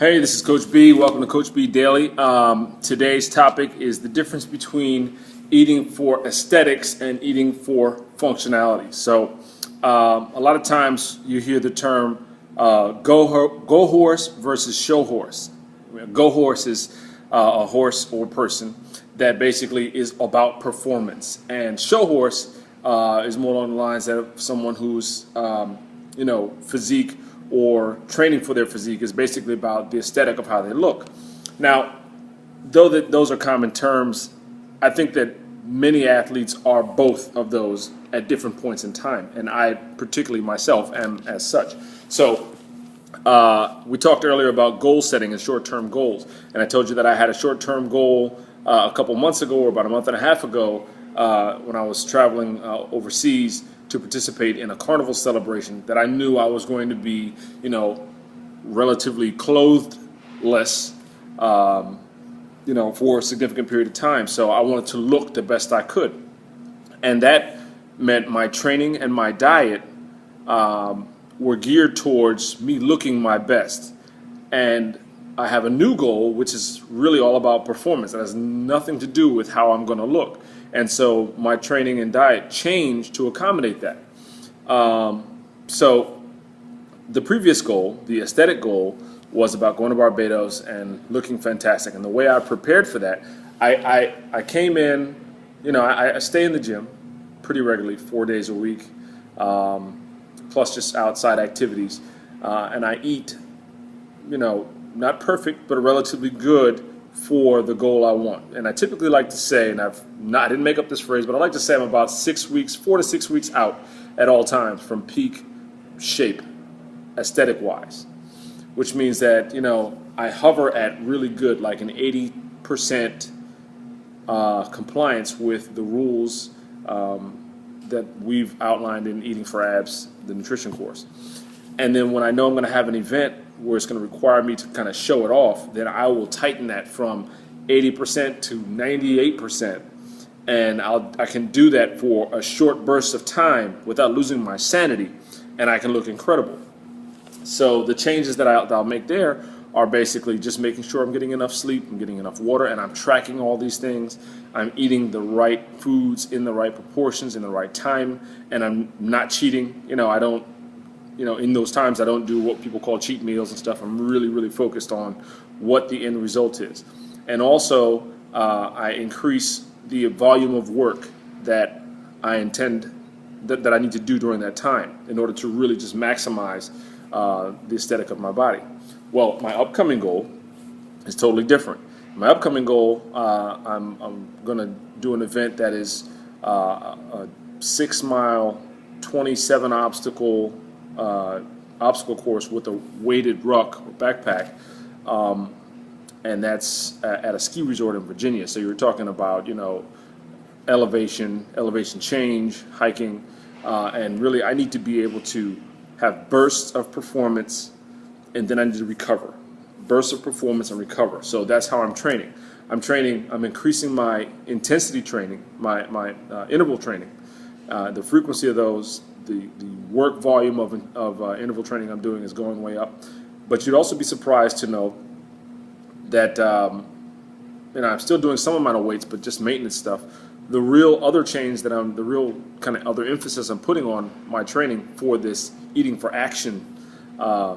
Hey, this is Coach B. Welcome to Coach B Daily. Today's topic is the difference between eating for aesthetics and eating for functionality. So, a lot of times you hear the term go horse versus show horse. Go horse is a horse or person that basically is about performance, and show horse is more along the lines of someone who's physique or training for their physique is basically about the aesthetic of how they look. Now, though that those are common terms, I think that many athletes are both of those at different points in time, and I particularly myself am as such. So we talked earlier about goal setting and short-term goals, and I told you that I had a short-term goal a couple months ago, or about a month and a half ago, when I was traveling overseas to participate in a carnival celebration, that I knew I was going to be, relatively clothed-less, for a significant period of time. So I wanted to look the best I could. And that meant my training and my diet were geared towards me looking my best. And I have a new goal, which is really all about performance. It has nothing to do with how I'm going to look. And so my training and diet changed to accommodate that. So the previous goal, the aesthetic goal, was about going to Barbados and looking fantastic. And the way I prepared for that, I came in, I stay in the gym pretty regularly, 4 days a week, plus just outside activities. And I eat, not perfect, but relatively good for the goal I want. And I typically like to say, and I didn't make up this phrase, but I like to say I'm about 4 to 6 weeks out at all times from peak shape, aesthetic-wise, which means that, I hover at really good, like an 80% compliance with the rules that we've outlined in Eating for Abs, the nutrition course. And then when I know I'm going to have an event where it's going to require me to kind of show it off, then I will tighten that from 80% to 98%. And I can do that for a short burst of time without losing my sanity, and I can look incredible. So the changes that I'll make there are basically just making sure I'm getting enough sleep, I'm getting enough water, and I'm tracking all these things. I'm eating the right foods in the right proportions, in the right time, and I'm not cheating. I don't, in those times I don't do what people call cheat meals and stuff. I'm really, really focused on what the end result is. And also, I increase the volume of work that I intend that I need to do during that time in order to really just maximize the aesthetic of my body. Well, my upcoming goal is totally different. My upcoming goal, I'm going to do an event that is a 6-mile, 27 obstacle course with a weighted ruck or backpack, and that's at a ski resort in Virginia. So you're talking about elevation change, hiking, and really I need to be able to have bursts of performance, and then I need to recover. Bursts of performance and recover. So that's how I'm training. I'm increasing my intensity training, my interval training, the frequency of those, the work volume of interval training I'm doing is going way up. But you'd also be surprised to know that I'm still doing some amount of weights, but just maintenance stuff. The real other change the real kind of other emphasis I'm putting on my training for this eating for action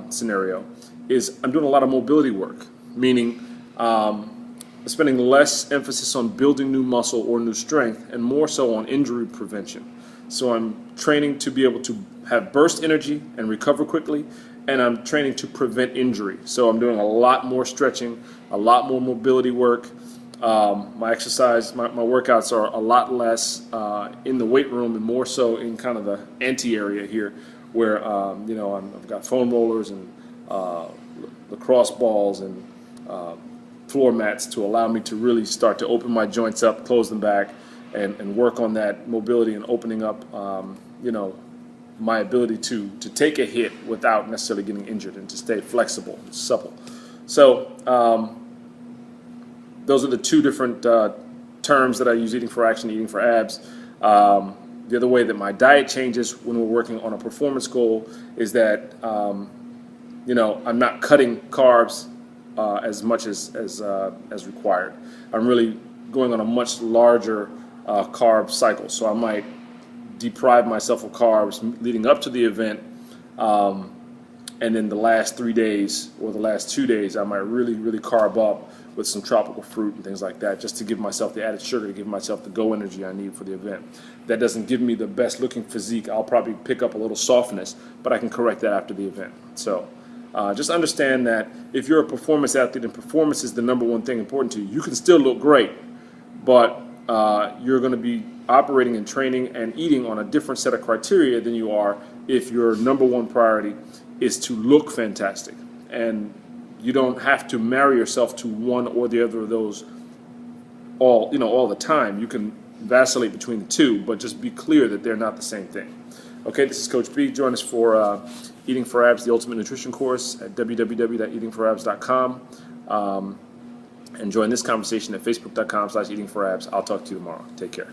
scenario is I'm doing a lot of mobility work, meaning spending less emphasis on building new muscle or new strength and more so on injury prevention. So I'm training to be able to have burst energy and recover quickly, and I'm training to prevent injury. So I'm doing a lot more stretching, a lot more mobility work. My exercise, my workouts are a lot less in the weight room and more so in kind of the ante-area here where, I've got foam rollers and lacrosse balls and floor mats to allow me to really start to open my joints up, close them back, and work on that mobility and opening up, my ability to take a hit without necessarily getting injured and to stay flexible and supple. So those are the two different terms that I use: eating for action, eating for abs. The other way that my diet changes when we're working on a performance goal is that, I'm not cutting carbs as much as required. I'm really going on a much larger carb cycle, so I might deprive myself of carbs leading up to the event, and then the last 3 days or the last 2 days, I might really carb up with some tropical fruit and things like that, just to give myself the added sugar, to give myself the go energy I need for the event. That doesn't give me the best looking physique. I'll probably pick up a little softness, but I can correct that after the event. So just understand that if you're a performance athlete and performance is the number one thing important to you, you can still look great, but you're going to be operating and training and eating on a different set of criteria than you are if your number one priority is to look fantastic. And you don't have to marry yourself to one or the other of those all the time. You can vacillate between the two, but just be clear that they're not the same thing. Okay, this is Coach B. Join us for Eating for Abs, the Ultimate Nutrition Course at www.eatingforabs.com. And join this conversation at facebook.com/eatingforabs. I'll talk to you tomorrow. Take care.